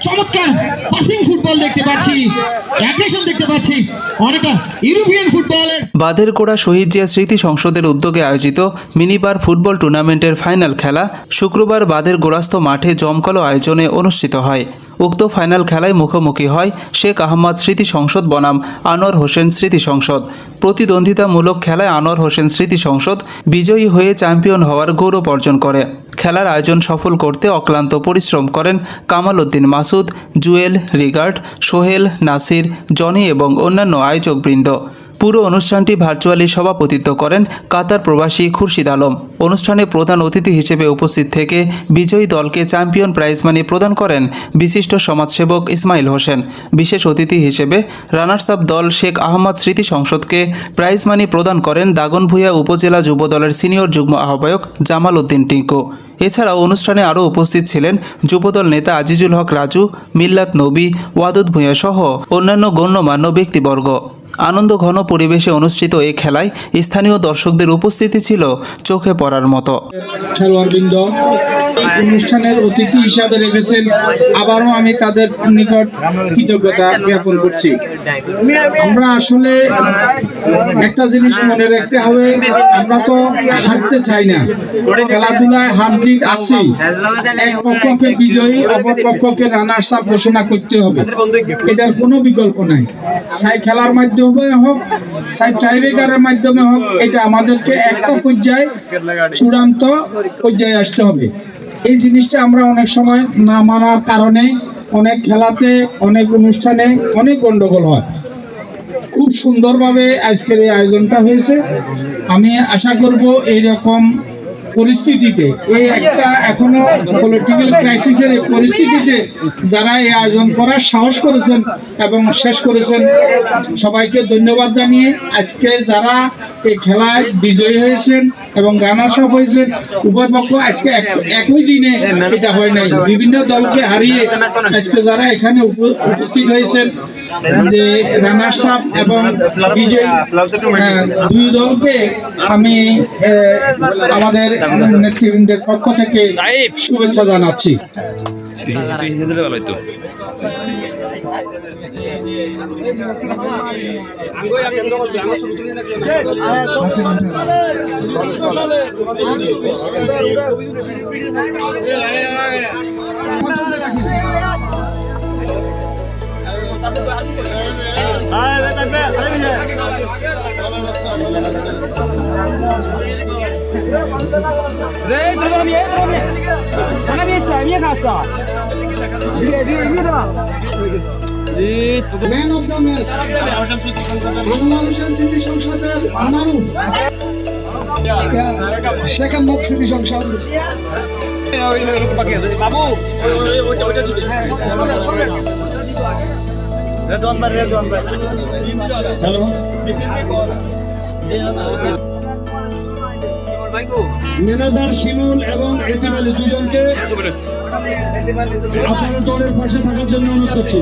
চমৎকার passing football দেখতে পাচ্ছি, অ্যাগ্রেশন দেখতে পাচ্ছি, অনেকটা ইউরোপিয়ান ফুটবলের। বাঁধেরকোড়া শহীদ জিয়া স্মৃতি সংসদের উদ্যোগে আয়োজিত মিনিবার ফুটবল টুর্নামেন্টের ফাইনাল খেলা শুক্রবার বাঁধেরগোড়াস্থ মাঠে জমকালো আয়োজনে অনুষ্ঠিত হয়। উক্ত ফাইনাল খেলায় মুখোমুখি হয় শেখ আহমদ স্মৃতি সংসদ বনাম আনোয়ার হোসেন স্মৃতি সংসদ। প্রতিদ্বন্দ্বিতামূলক খেলায় আনোয়ার হোসেন স্মৃতি সংসদ বিজয়ী হয়ে চ্যাম্পিয়ন হওয়ার গৌরব অর্জন করে। খেলার আয়োজন সফল করতে অক্লান্ত পরিশ্রম করেন কামাল উদ্দিন মাসুদ, জুয়েল, রিগার্ড, সোহেল, নাসির, জনি এবং অন্যান্য আয়োজকবৃন্দ। পুরো অনুষ্ঠানটি ভার্চুয়ালি সভাপতিত্ব করেন কাতার প্রবাসী খুরশিদ আলম। অনুষ্ঠানে প্রধান অতিথি হিসেবে উপস্থিত থেকে বিজয়ী দলকে চ্যাম্পিয়ন প্রাইজ মানি প্রদান করেন বিশিষ্ট সমাজসেবক ইসমাইল হোসেন। বিশেষ অতিথি হিসেবে রানার্স আপ দল শেখ আহমদ স্মৃতি সংসদকে প্রাইজ মানি প্রদান করেন দাগনভূঞা উপজেলা যুব দলের সিনিয়র যুগ্ম আহ্বায়ক জামাল উদ্দিন টিঙ্কু। এছাড়াও অনুষ্ঠানে আরও উপস্থিত ছিলেন যুবদল নেতা আজিজুল হক রাজু, মিল্লাত নবী, ওয়াদুদ ভূঁইয়া সহ অন্যান্য গণ্যমান্য ব্যক্তিবর্গ। আনন্দ ঘন পরিবেশে অনুষ্ঠিত এই খেলায় স্থানীয় দর্শকদের উপস্থিতি ছিল চোখে পড়ার মতো। খেলোয়াড়বৃন্দ অনুষ্ঠানের অতিথি হিসাবে রেখেছেন, আবারও আমি তাদের নিকট কৃতজ্ঞতা জ্ঞাপন করছি। আমরা আসলে একটা জিনিস মনে রাখতে হবে, আমরা তো হারতে চাই না, খেলাধুলায় হার জিত আছেই। এক পক্ষকে বিজয়ী, অপর পক্ষকে রানার্স আপ ঘোষণা করতে হবে, এটার কোনো বিকল্প নাই। খেলার মাধ্যমে হোক, টাইব্রেকারের মাধ্যমে হোক, এটা আমাদেরকে একটা পর্যায়ে চূড়ান্ত পর্যায়ে আসতে হবে। এই জিনিসটা আমরা অনেক সময় না মানার কারণে অনেক খেলাতে, অনেক অনুষ্ঠানে অনেক গন্ডগোল হয়। খুব সুন্দরভাবে আজকের এই আয়োজনটা হয়েছে। আমি আশা করব এইরকম পরিস্থিতিতে, এই একটা এখনো পলিটিক্যাল ক্রাইসিসের এই পরিস্থিতিতে যারা এই আয়োজন করার সাহস করেছেন এবং শেষ করেছেন, সবাইকে ধন্যবাদ জানিয়ে আজকে যারা এই খেলায় বিজয়ী হয়েছেন এবং রানার্স আপ হয়েছেন, উভয় পক্ষ আজকে একই দিনে এটা হয় নাই, বিভিন্ন দলকে হারিয়ে আজকে যারা এখানে উপস্থিত হয়েছেন, যে রানার্স আপ এবং বিজয়ী দুই দলকে আমি আমাদের নেতৃবৃন্দের পক্ষ থেকে শুভেচ্ছা জানাচ্ছি। Man of the match Anwar Hossain স্মৃতি সংসদের আমারুফ, শেখ আহমদ স্মৃতি সংসদ ম্যানেজার শিমুল এবং এটিএম আলী দুজনকে আপনার দলের পাশে থাকার জন্য অনুরোধ করছি।